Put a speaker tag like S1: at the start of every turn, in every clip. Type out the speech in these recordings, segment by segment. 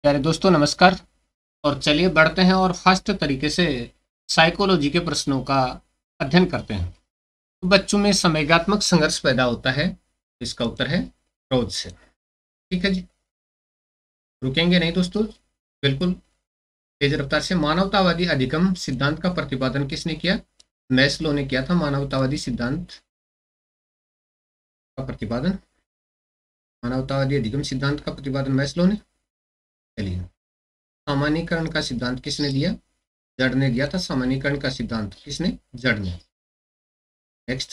S1: प्यारे दोस्तों नमस्कार। और चलिए बढ़ते हैं और फास्ट तरीके से साइकोलॉजी के प्रश्नों का अध्ययन करते हैं। तो बच्चों में संवेगात्मक संघर्ष पैदा होता है। इसका उत्तर है क्रोध से। ठीक है जी, रुकेंगे नहीं दोस्तों, बिल्कुल तेज रफ्तार से। मानवतावादी अधिगम सिद्धांत का प्रतिपादन किसने किया? मैस्लो ने किया था मानवतावादी सिद्धांत का प्रतिपादन। मानवतावादी अधिगम सिद्धांत का प्रतिपादन मैस्लो ने। चलिए, सामान्यीकरण का सिद्धांत किसने दिया? जड़ ने दिया था सामान्यीकरण का सिद्धांत। किसने? जड़ ने। नेक्स्ट,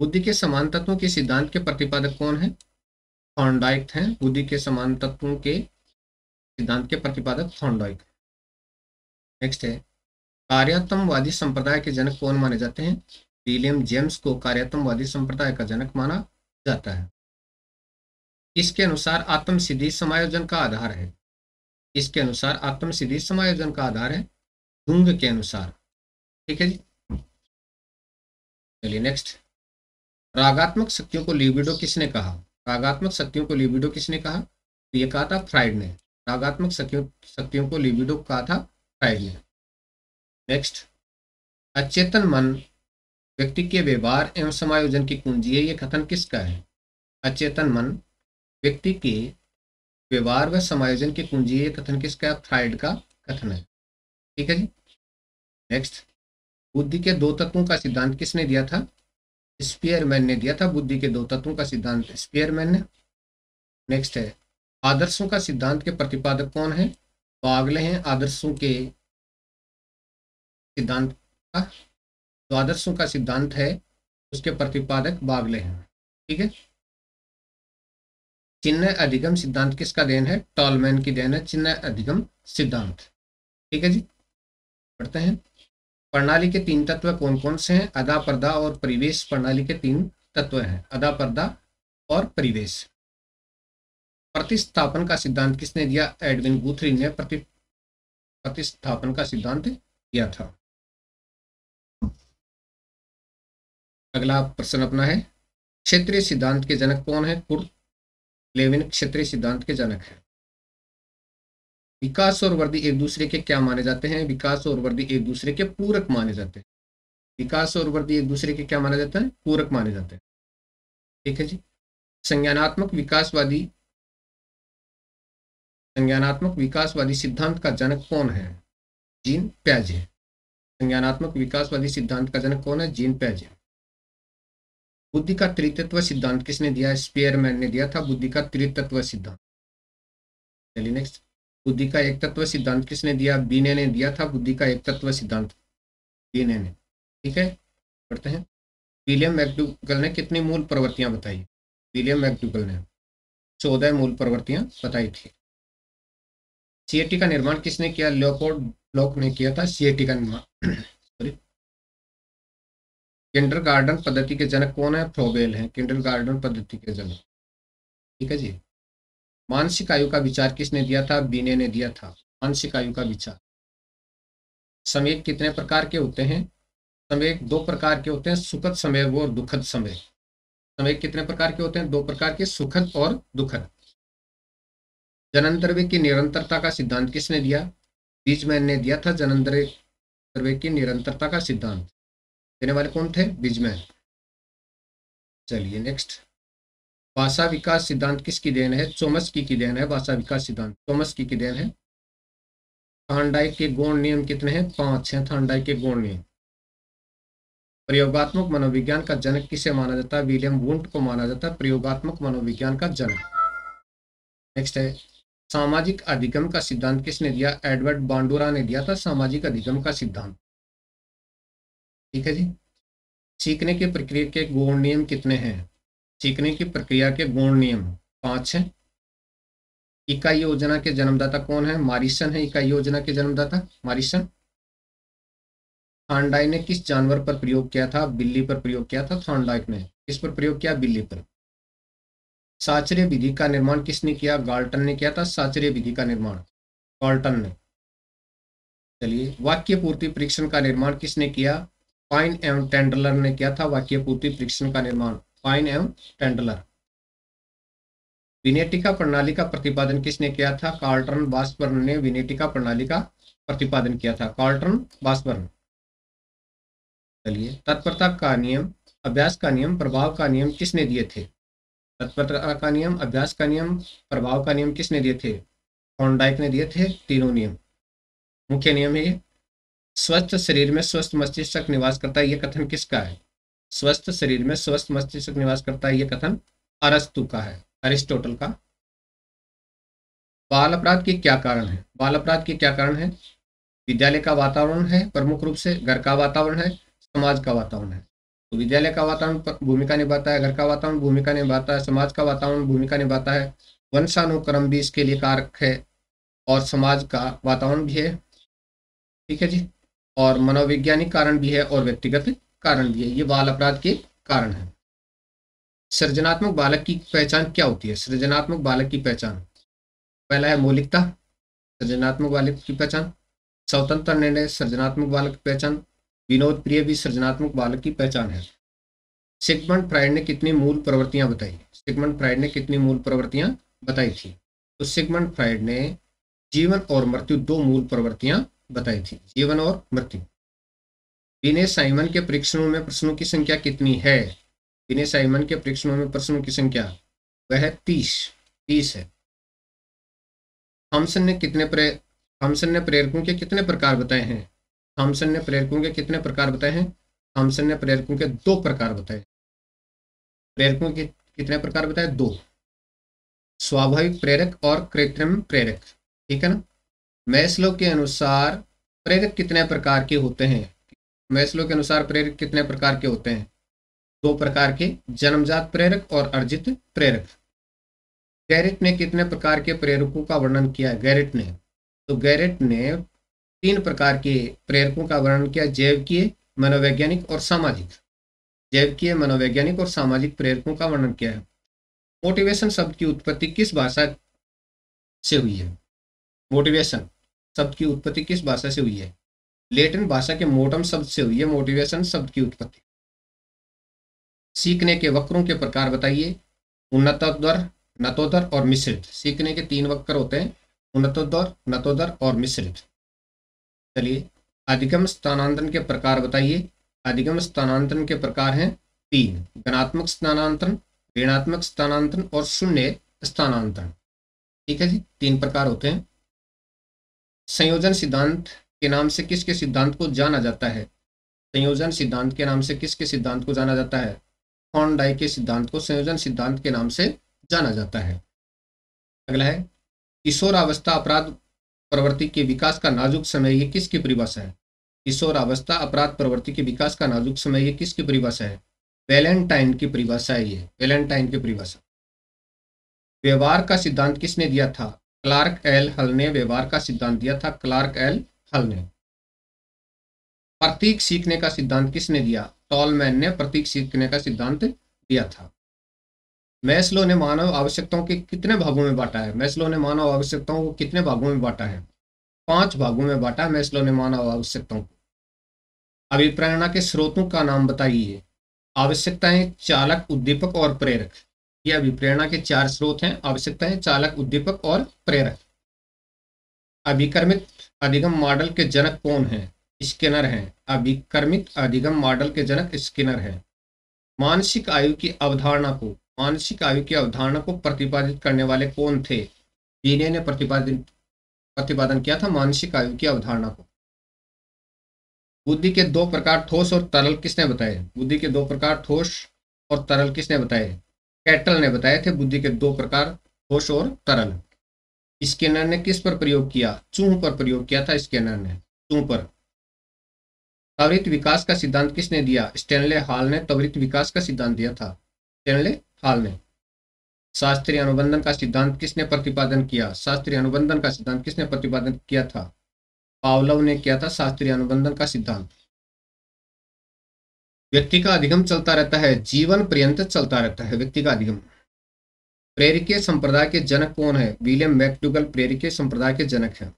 S1: बुद्धि के समान तत्वों के सिद्धांत के प्रतिपादक कौन है? थॉर्नडाइक हैं बुद्धि के समान तत्वों के सिद्धांत के प्रतिपादक थॉर्नडाइक। नेक्स्ट है, कार्यात्मवादी संप्रदाय के जनक कौन माने जाते हैं? विलियम जेम्स को कार्यात्मवादी संप्रदाय का जनक माना जाता है। इसके अनुसार आत्मसिद्धि समायोजन का आधार है। इसके अनुसार आत्मसिद्धि समायोजन का आधार है जुंग के अनुसार। ठीक है जी। चलिए नेक्स्ट, रागात्मक शक्तियों को लिबिडो किसने कहा? रागात्मक शक्तियों को लिबिडो किसने कहा? तो ये कहा था फ्राइड ने। रागात्मक शक्तियों को लिबिडो कहा था फ्राइड ने। नेक्स्ट, अचेतन मन व्यक्ति के व्यवहार एवं समायोजन की कुंजी है। ये कथन किसका है? अचेतन मन व्यक्ति के व्यवहार व समायोजन की कुंजी है। ये कथन किसका है? फ्राइड का कथन है। ठीक है जी। नेक्स्ट, बुद्धि के दो तत्वों का सिद्धांत किसने दिया था? स्पीयरमैन ने दिया था बुद्धि के दो तत्वों का सिद्धांत, स्पीयरमैन ने। नेक्स्ट है, आदर्शों का सिद्धांत के प्रतिपादक कौन है? बागले हैं आदर्शों के सिद्धांत का। तो आदर्शों का सिद्धांत है उसके प्रतिपादक बागले हैं। ठीक है। चिन्ह अधिगम सिद्धांत किसका देन है? टॉलमैन की देन है चिन्ह अधिगम सिद्धांत। ठीक है जी। पढ़ते हैं, प्रणाली के तीन तत्व कौन कौन से हैं? अदा, पर्दा और परिवेश प्रणाली के तीन तत्व हैं, अदा, पर्दा और परिवेश। प्रतिस्थापन का सिद्धांत किसने दिया? एडविन गुथरी ने प्रतिस्थापन का सिद्धांत दिया था। अगला प्रश्न अपना है, क्षेत्रीय सिद्धांत के जनक कौन है? कुर्ट लेविन क्षेत्रीय सिद्धांत के जनक है। विकास और वृद्धि एक दूसरे के क्या माने जाते हैं? विकास और वृद्धि एक दूसरे के पूरक माने जाते हैं। विकास और वृद्धि एक दूसरे के क्या माना जाता है? पूरक माने जाते हैं। ठीक है जी। संज्ञानात्मक विकासवादी सिद्धांत का जनक कौन है? जीन प्याजे। संज्ञानात्मक विकासवादी सिद्धांत का जनक कौन है? जीन प्याजे। बुद्धि का त्रितत्व सिद्धांत किसने दिया? स्पीयरमैन ने दिया था बुद्धि का त्रितत्व सिद्धांत। चलिए नेक्स्ट, बुद्धि का एक तत्व सिद्धांत किसने दिया? बीने ने दिया था बुद्धि का एक तत्व सिद्धांत, बीने ने। ठीक है, पढ़ते हैं, विलियम मैकडूगल ने कितनी मूल प्रवृत्तियां बताई? विलियम मैकडूगल ने 14 मूल प्रवृत्तियां बताई थी। सीएटी का निर्माण किसने किया? लियोपोल्ड ब्लॉक ने किया था सीएटी का निर्माण। सॉरी, किंडरगार्टन पद्धति के जनक कौन है? फ्रोबेल हैं किंडरगार्टन पद्धति के जनक। ठीक है जी। मानसिक आयु का विचार किसने दिया था? बीने ने दिया था मानसिक आयु का विचार। संवेग कितने प्रकार के होते हैं? संवेग दो प्रकार के होते हैं, सुखद संवेग और दुखद संवेग। संवेग कितने प्रकार के होते हैं? दो प्रकार के, सुखद और दुखद। जनन द्रव्य की निरंतरता का सिद्धांत किसने दिया? बीजमैन ने दिया था जनन द्रव्य की निरंतरता का सिद्धांत। देने वाले कौन थे? बीजमैन। चलिए नेक्स्ट, भाषा विकास सिद्धांत किसकी देन है? चोम्स्की की देन है भाषा विकास सिद्धांत, चोम्स्की की देन है। थॉर्नडाइक के गौण नियम कितने हैं? 5 हैं थॉर्नडाइक के गौण नियम। प्रयोगात्मक मनोविज्ञान का जनक किसे माना जाता है? विलियम वुंट को माना जाता है प्रयोगात्मक मनोविज्ञान का जनक। नेक्स्ट है, सामाजिक अधिगम का सिद्धांत किसने दिया? एडवर्ड बांडुरा ने दिया था सामाजिक अधिगम का सिद्धांत। ठीक है जी। सीखने की प्रक्रिया के गौण नियम कितने हैं? सीखने की प्रक्रिया के गौण नियम 5 हैं। इकाई योजना के जन्मदाता कौन है? मॉरिसन है इकाई योजना के जन्मदाता, मॉरिसन। थॉर्नडाइक ने किस जानवर पर प्रयोग किया था? बिल्ली पर प्रयोग किया था थॉर्नडाइक ने। किस पर प्रयोग किया? बिल्ली पर। साचर्य विधि का निर्माण किसने किया? गाल्टन ने किया था साचर्य विधि का निर्माण, गाल्टन ने। चलिए, वाक्य पूर्ति परीक्षण का निर्माण किसने किया? पाइन एवं टेंडलर ने किया था वाक्य पूर्ति परीक्षण का निर्माण, पाइन एवं टेंडलर। विनेटिका प्रणाली का प्रतिपादन किसने किया था? कार्लटन वासबर्न ने विनेटिका प्रणाली का प्रतिपादन किया था। Carlton Washburn. चलिए, तत्परता का नियम, अभ्यास का नियम, प्रभाव का नियम किसने दिए थे? तत्परता का नियम, अभ्यास का नियम, प्रभाव का नियम किसने दिए थे? थॉर्नडाइक ने दिए थे। तीनों नियम। मुख्य नियम है ये। स्वस्थ शरीर में स्वस्थ मस्तिष्क निवास करता है, ये कथन किसका है? स्वस्थ शरीर में स्वस्थ मस्तिष्क निवास करता है, ये कथन अरस्तु का है, अरिस्टोटल का। बाल अपराध के क्या कारण है? बाल अपराध के क्या कारण है? विद्यालय का वातावरण है प्रमुख रूप से, घर का वातावरण है, समाज का वातावरण है। तो विद्यालय का वातावरण भूमिका निभाता है, घर का वातावरण भूमिका निभाता है, समाज का वातावरण भूमिका निभाता है, वंशानुक्रम भी इसके लिए कारक है, और समाज का वातावरण भी है। ठीक है जी। और मनोवैज्ञानिक कारण भी है और व्यक्तिगत कारण भी है। ये बाल अपराध के कारण है। सृजनात्मक बालक की पहचान क्या होती है? सृजनात्मक बालक की पहचान, पहला है मौलिकता, सृजनात्मक बालक की पहचान। स्वतंत्र निर्णय, सृजनात्मक बालक की पहचान। विनोद प्रिय भी सृजनात्मक बालक की पहचान है। सिगमंड फ्राइड ने कितनी मूल प्रवृत्तियां बताई? सिगमंड फ्राइड ने कितनी मूल प्रवृत्तियां बताई थी? तो सिगमंड फ्राइड ने जीवन और मृत्यु, दो मूल प्रवृत्तियां बताई थी, जीवन और मृत्यु। विनय साइमन के परीक्षणों में प्रश्नों की संख्या कितनी है? विनय साइमन के परीक्षणों में प्रश्नों की संख्या वह है 30 है। थॉमसन ने प्रेरकों के कितने प्रकार बताए हैं? थॉमसन ने प्रेरकों के कितने प्रकार बताए हैं? थॉमसन ने प्रेरकों के 2 प्रकार बताए। प्रेरकों के कितने प्रकार बताए? 2। स्वाभाविक प्रेरक और कृत्रिम प्रेरक। ठीक है ना। मैस्लो के अनुसार प्रेरक कितने प्रकार के होते हैं? मैस्लो के अनुसार प्रेरक कितने प्रकार के होते हैं? 2 प्रकार के, जन्मजात प्रेरक और अर्जित प्रेरक। गैरेट ने कितने प्रकार के प्रेरकों का वर्णन किया है? गैरेट ने 3 प्रकार के प्रेरकों का वर्णन किया, जैविकीय, मनोवैज्ञानिक और सामाजिक। जैविकीय, मनोवैज्ञानिक और सामाजिक प्रेरकों का वर्णन किया है। मोटिवेशन शब्द की उत्पत्ति किस भाषा से हुई है? मोटिवेशन शब्द की उत्पत्ति किस भाषा से हुई है? लैटिन भाषा के मोटम शब्द से हुई है मोटिवेशन शब्द की उत्पत्ति। सीखने के वक्रों के प्रकार बताइए। उन्नतोत्तर, नतोदर और मिश्रित। सीखने के 3 वक्र होते हैं, उन्नतोत्तर, नतोदर और मिश्रित। चलिए, अधिगम स्थानांतरण के प्रकार बताइए। अधिगम स्थानांतरण के प्रकार हैं 3, धनात्मक स्थानांतरण, ऋणात्मक स्थानांतरण और शून्य स्थानांतरण। ठीक है जी, 3 प्रकार होते हैं। संयोजन सिद्धांत के नाम से किसके सिद्धांत को जाना जाता है? संयोजन सिद्धांत के नाम से किसके सिद्धांत को जाना जाता है? थॉर्नडाइक के सिद्धांत को संयोजन सिद्धांत के नाम से जाना जाता है। अगला है, किशोरावस्था अपराध प्रवृत्ति के विकास का नाजुक समय, ये किसकी परिभाषा है? किशोरावस्था अपराध प्रवृत्ति के विकास का नाजुक समय, ये किसकी परिभाषा है? वैलेंटाइन की परिभाषा है ये, वैलेंटाइन की परिभाषा। व्यवहार का सिद्धांत किसने दिया था? क्लार्क एल हल ने व्यवहार का सिद्धांत दिया था, क्लार्क एल हल ने। प्रतीक सीखने का सिद्धांत किसने दिया? टॉलमैन ने प्रतीक सीखने का सिद्धांत दिया था। मैस्लो ने मानव आवश्यकताओं के कितने भागों में बांटा है? मैस्लो ने मानव आवश्यकताओं को कितने भागों में बांटा है? 5 भागों में बांटा है मैस्लो ने मानव आवश्यकताओं को। अभिप्रेरणा के स्रोतों का नाम बताइए। आवश्यकताएं, चालक, उद्दीपक और प्रेरक। ये अभिप्रेरणा के 4 स्रोत हैं, आवश्यकताएं, चालक, उद्दीपक और प्रेरक। अभिकर्मित अधिगम मॉडल के जनक कौन हैं? स्किनर हैं। अभिकर्मित अधिगम मॉडल के जनक स्किनर हैं। मानसिक आयु की अवधारणा को प्रतिपादित करने वाले कौन थे? बीने ने प्रतिपादन किया था मानसिक आयु की अवधारणा को। बुद्धि के 2 प्रकार ठोस और तरल किसने बताए? बुद्धि के 2 प्रकार ठोस और तरल किसने बताए? कैटल ने बताए थे बुद्धि के 2 प्रकार ठोस और तरल। स्किनर ने किस पर प्रयोग किया? चूह पर प्रयोग किया था स्किनर ने, चूह पर। त्वरित विकास का सिद्धांत किसने दिया? स्टैनले हॉल ने त्वरित विकास का सिद्धांत दिया था, स्टैनले हॉल ने। शास्त्रीय अनुबंधन का सिद्धांत किसने प्रतिपादन किया? शास्त्रीय अनुबंधन का सिद्धांत किसने प्रतिपादन किया था? पावलोव ने किया था शास्त्रीय अनुबंधन का सिद्धांत। व्यक्ति का अधिगम चलता रहता है, जीवन पर्यंत चलता रहता है व्यक्ति का अधिगम। प्रेरिकीय संप्रदाय के जनक कौन है? विलियम मैकडूगल प्रेरिकीय संप्रदाय के जनक हैं।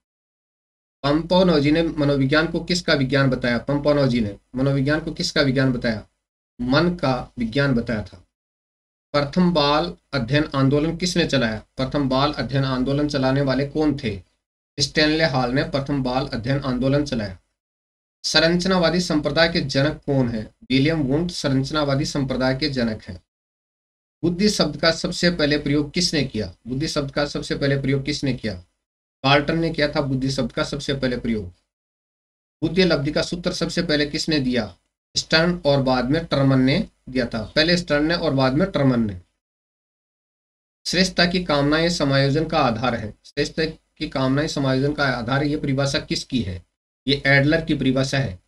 S1: पंपोनोजी ने मनोविज्ञान को किसका विज्ञान बताया? पंपोनोजी ने मनोविज्ञान को किसका विज्ञान बताया? मन का विज्ञान बताया था। प्रथम बाल अध्ययन आंदोलन किसने चलाया? प्रथम बाल अध्ययन आंदोलन चलाने वाले कौन थे? स्टैनले हॉल ने प्रथम बाल अध्ययन आंदोलन चलाया। संरचनावादी संप्रदाय के जनक कौन है? विलियम वुंड संरचनावादी संप्रदाय के जनक हैं। बुद्धि शब्द का सबसे पहले प्रयोग किसने किया? बुद्धि शब्द का सबसे पहले प्रयोग किसने किया? गाल्टन ने किया था बुद्धि शब्द का सबसे पहले प्रयोग। बुद्धि लब्धि का सूत्र सबसे पहले किसने दिया? स्टर्न और बाद में टर्मन ने दिया था। पहले स्टर्न ने और बाद में टर्मन ने। श्रेष्ठता की कामनाएं समायोजन का आधार है। श्रेष्ठता की कामनाएं समायोजन का आधार, ये परिभाषा किसकी है? ये एडलर की परिभाषा है।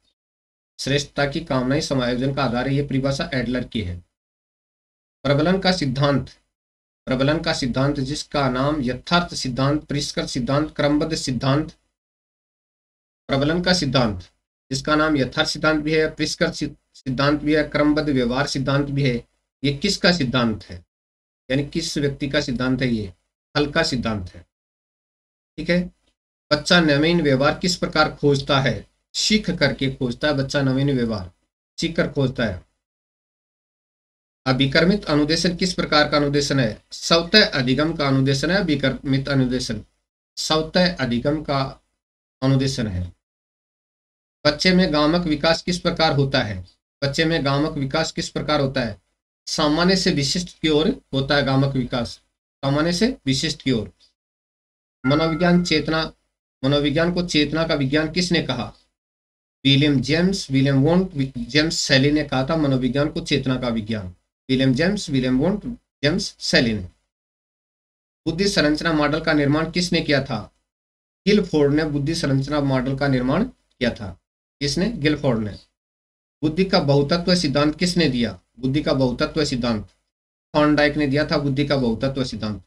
S1: श्रेष्ठता की कामनाएं समायोजन का आधार है, ये परिभाषा एडलर की है। प्रबलन का सिद्धांत, प्रबलन का सिद्धांत जिसका नाम यथार्थ सिद्धांत, परिष्कृत सिद्धांत, क्रमबद्ध सिद्धांत, प्रबलन का सिद्धांत जिसका नाम यथार्थ सिद्धांत भी है, परिष्कृत सिद्धांत भी है, क्रमबद्ध व्यवहार सिद्धांत भी है, ये किसका सिद्धांत है? यानी किस व्यक्ति का सिद्धांत है? ये हल का सिद्धांत है। ठीक है। बच्चा नवीन व्यवहार किस प्रकार खोजता है? सीख करके खोजता है। बच्चा नवीन व्यवहार सीख कर खोजता है। अभिकर्मित अनुदेशन किस प्रकार का अनुदेशन है? स्वतः अधिगम का अनुदेशन है। अभिकर्मित अनुदेशन स्वतः अधिगम का अनुदेशन है। बच्चे में गामक विकास किस प्रकार होता है? बच्चे में गामक विकास किस प्रकार होता है? सामान्य से विशिष्ट की ओर होता है गामक विकास, सामान्य से विशिष्ट की ओर। मनोविज्ञान चेतना, मनोविज्ञान को चेतना का विज्ञान किसने कहा? विलियम वोंट जेम्स सैली ने कहा था मनोविज्ञान को चेतना का विज्ञान। विलियम वोंट जेम्स सैली ने। बुद्धि संरचना मॉडल का निर्माण किसने किया था? गिलफोर्ड ने बुद्धि संरचना मॉडल का निर्माण किया था। किसने? गिलफोर्ड ने। बुद्धि का बहुतत्व सिद्धांत किसने दिया? बुद्धि का बहुतत्व सिद्धांत थॉर्नडाइक ने दिया था। बुद्धि का बहुतत्व सिद्धांत।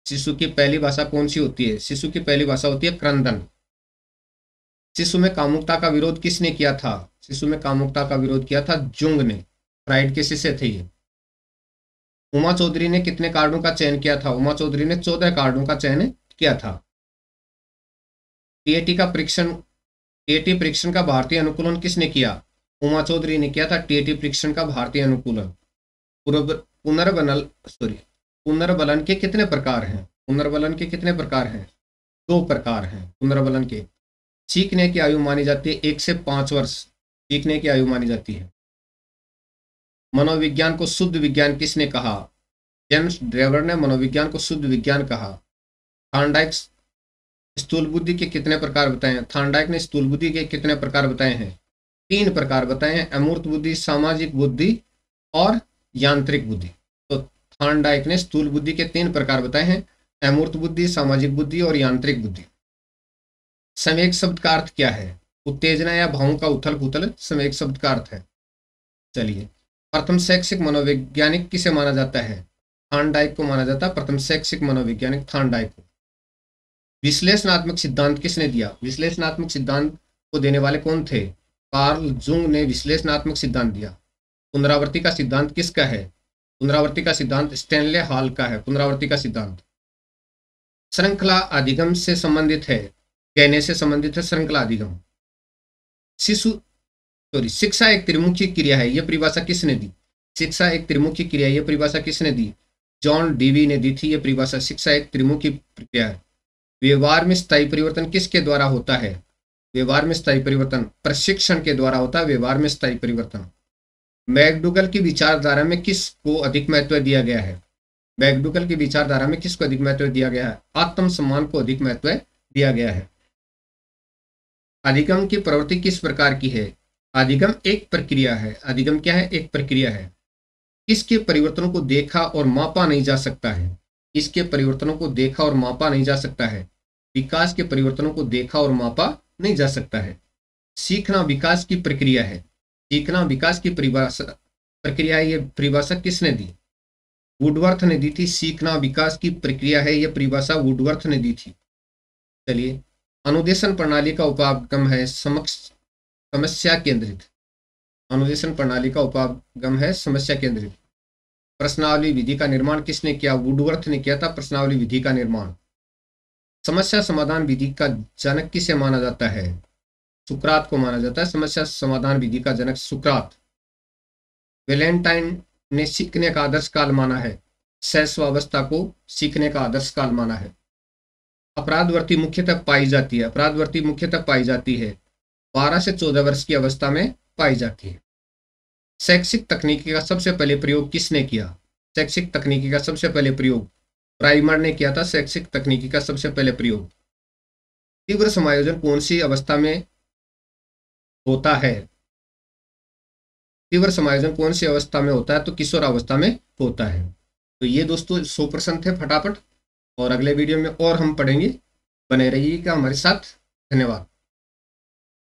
S1: शिशु की पहली भाषा कौन सी होती है? शिशु की पहली भाषा होती है क्रंदन। शिशु में कामुकता का विरोध किसने किया था? शिशु में कामुकता का विरोध किया था जुंग ने। फ्राइड के शिष्य थे ये। उमा चौधरी ने कितने कार्डों का चयन किया था? उमा चौधरी ने 14 कार्डों का चयन किया था। टीएटी का परीक्षण, टीएटी परीक्षण का भारतीय अनुकूलन किसने किया? उमा चौधरी ने किया था टीएटी परीक्षण का भारतीय अनुकूलन। पुनर्बलन के कितने प्रकार हैं? पुनर्बलन के कितने प्रकार हैं? 2 प्रकार हैं पुनर्बलन के। सीखने की आयु मानी जाती है 1 से 5 वर्ष सीखने की आयु मानी जाती है। मनोविज्ञान को शुद्ध विज्ञान किसने कहा? जेम्स ड्रेवर ने मनोविज्ञान को शुद्ध विज्ञान कहा। थॉर्नडाइक स्थूल बुद्धि के कितने प्रकार बताए हैं? थॉर्नडाइक ने स्थूल बुद्धि के कितने प्रकार बताए हैं? 3 प्रकार बताए हैं, अमूर्त बुद्धि, सामाजिक बुद्धि और यांत्रिक बुद्धि। तो थॉर्नडाइक ने स्थूल बुद्धि के 3 प्रकार बताए हैं, अमूर्त बुद्धि, सामाजिक बुद्धि और यांत्रिक बुद्धि। संवेग शब्द का अर्थ क्या है? उत्तेजना या भावों का उथल पुथल संवेग शब्द का अर्थ है। चलिए, प्रथम शैक्षिक मनोवैज्ञानिक किसे माना जाता है? थॉर्नडाइक को माना जाता है प्रथम शैक्षिक मनोवैज्ञानिक, थॉर्नडाइक को। विश्लेषणात्मक सिद्धांत किसने दिया? विश्लेषणात्मक सिद्धांत को देने वाले कौन थे? कार्ल जुंग ने विश्लेषणात्मक सिद्धांत दिया। पुनरावृत्ति का सिद्धांत किसका है? पुनरावृत्ति का सिद्धांत स्टैनले हॉल का है। पुनरावृत्ति का सिद्धांत श्रृंखला अधिगम से संबंधित है, कहने से संबंधित है श्रृंखला अधिगम। शिक्षा एक त्रिमुखी क्रिया है, यह परिभाषा किसने दी? शिक्षा एक त्रिमुखी क्रिया, यह परिभाषा किसने दी? जॉन डीवी ने दी थी यह परिभाषा। शिक्षा एक त्रिमुखी प्रक्रिया है। व्यवहार में स्थायी परिवर्तन किसके द्वारा होता है? व्यवहार में स्थायी परिवर्तन प्रशिक्षण के द्वारा होता है। व्यवहार में स्थायी परिवर्तन। मैकडूगल की विचारधारा में किसको अधिक महत्व दिया गया है? मैकडूगल की विचारधारा में किसको अधिक महत्व दिया गया है? आत्मसम्मान को अधिक महत्व दिया गया है। अधिगम की प्रवृत्ति किस प्रकार की है? अधिगम एक प्रक्रिया है। अधिगम क्या है? एक प्रक्रिया है। किसके परिवर्तनों को देखा और मापा नहीं जा सकता है? किसके परिवर्तनों को देखा और मापा नहीं जा सकता है? विकास के परिवर्तनों को देखा और मापा नहीं जा सकता है। सीखना विकास की प्रक्रिया है। सीखना विकास की प्रक्रिया है, यह परिभाषा किसने दी? वुडवर्थ ने दी थी। सीखना विकास की प्रक्रिया है, यह परिभाषा वुडवर्थ ने दी थी। चलिए, अनुदेशन प्रणाली का उपागम है समस्या केंद्रित। अनुदेशन प्रणाली का उपागम है समस्या केंद्रित। प्रश्नावली विधि का निर्माण किसने किया? वुडवर्थ ने किया था प्रश्नावली विधि का निर्माण। समस्या समाधान विधि का जनक किसे माना जाता है? सुकरात को माना जाता है समस्या समाधान विधि का जनक सुकरात। वैलेंटाइन ने सीखने का आदर्श काल माना है। शैशवावस्था को सीखने का आदर्श काल माना है। अपराधवृत्ति मुख्यतः पाई जाती है, अपराधवृत्ति मुख्यतः पाई जाती है 12 से 14 वर्ष की अवस्था में पाई जाती है। शैक्षिक तकनीकी का सबसे पहले प्रयोग किसने किया? शैक्षिक तकनीकी का सबसे पहले प्रयोग प्राइमर ने किया था। शैक्षिक तकनीकी का सबसे पहले प्रयोग। तीव्र समायोजन कौन सी अवस्था में होता है? तीव्र समायोजन कौन सी अवस्था में होता है? तो किशोरावस्था में होता है। तो ये दोस्तों 100 प्रश्न थे फटाफट, और अगले वीडियो में और हम पढ़ेंगे। बने रहिएगा हमारे साथ। धन्यवाद।